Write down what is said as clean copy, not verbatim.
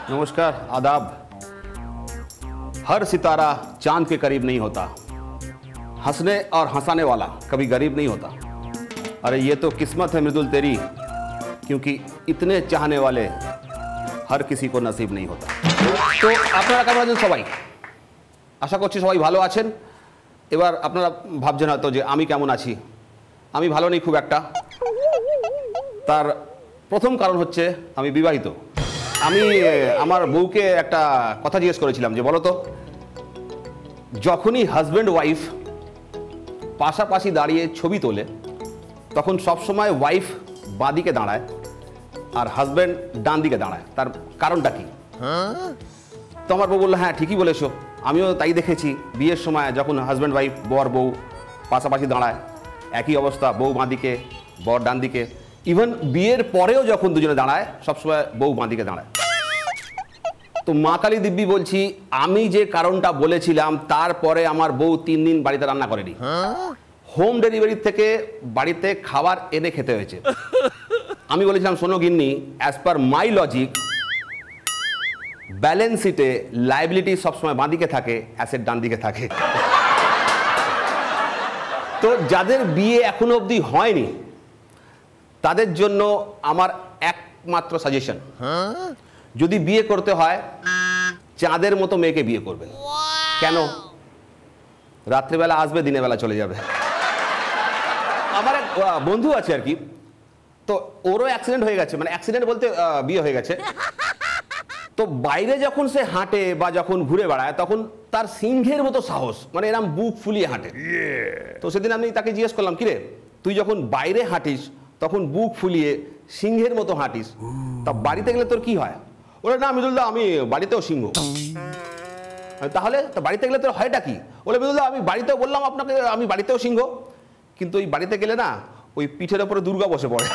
नमस्कार, आदाब। हर सितारा चांद के करीब नहीं होता, हंसने और हंसाने वाला कभी गरीब नहीं होता। अरे ये तो किस्मत है मृदुल तेरी, क्योंकि इतने चाहने वाले हर किसी को नसीब नहीं होता। तो আপনারা কেমন আছেন সবাই? আশা করছি সবাই ভালো আছেন। এবার আপনারা ভাবছেন হয়তো যে আমি কেমন আছি। আমি ভালো নেই খুব একটা। তার প্রথম কারণ হচ্ছে আমি বিবাহিত। আমি আমার বউকে একটা কথা জিজ্ঞেস করেছিলাম যে বলো তো, যখনই হাজব্যান্ড ওয়াইফ পাশাপাশি দাঁড়িয়ে ছবি তোলে তখন সবসময় ওয়াইফ বাঁ দিকে দাঁড়ায় আর হাজব্যান্ড ডান দিকে দাঁড়ায়, তার কারণটা কি? তো আমার বউ বললো হ্যাঁ ঠিকই বলেছো, আমিও তাই দেখেছি। বিয়ের সময় যখন হাজব্যান্ড ওয়াইফ বর বউ পাশাপাশি দাঁড়ায় একই অবস্থা, বউ বাঁ দিকে বর ডান দিকে। ইভেন বিয়ের পরেও যখন দুজনে দাঁড়ায় সবসময় বউ বাঁ দিকে দাঁড়ায়। তো মা কালী দিব্যি বলছি, আমি যে কারণটা বলেছিলাম তারপরে আমার বউ 3 দিন বাড়িতে রান্না করেনি। হোম ডেলিভারি থেকে বাড়িতে খাবার এনে খেতে হয়েছে। আমি বলেছিলাম শোনো গিন্নি, অ্যাজ পার মাই লজিক ব্যালেন্স শিটে লায়াবিলিটি সবসময় বাঁ দিকে থাকে, অ্যাসেট ডান দিকে থাকে। তো যাদের বিয়ে এখনো অবধি হয়নি তাদের জন্য আমার একমাত্র সাজেশন, যদি বিয়ে করতে হয় চাঁদের মতো মেয়েকে বিয়ে করবেন। কেন? রাত্রিবেলা আসবে, দিনের বেলা চলে যাবে। আমার এক বন্ধু আছে আর কি, তো ওরও অ্যাক্সিডেন্ট হয়ে গেছে, মানে অ্যাক্সিডেন্ট বলতে বিয়ে হয়ে গেছে। তো বাইরে যখন সে হাঁটে বা যখন ঘুরে বেড়ায় তখন তার সিংহের মতো সাহস, মানে এরকম বুক ফুলিয়ে হাঁটে। তো সেদিন আমি তাকে জিজ্ঞেস করলাম, কিরে তুই যখন বাইরে হাঁটিস তখন বুক ফুলিয়ে সিংহের মতো হাঁটিস, তা বাড়িতে গেলে তোর কি হয়? ওরা না মৃদুলদা আমি বাড়িতেও সিংহ। তাহলে তো বাড়িতে গেলে তোর হয়টা কি? বলে মৃদুলদা আমি বাড়িতেও বললাম আপনাকে আমি বাড়িতেও সিংহ, কিন্তু ওই বাড়িতে গেলে না ওই পিঠের ওপরে দুর্গা বসে পড়ে।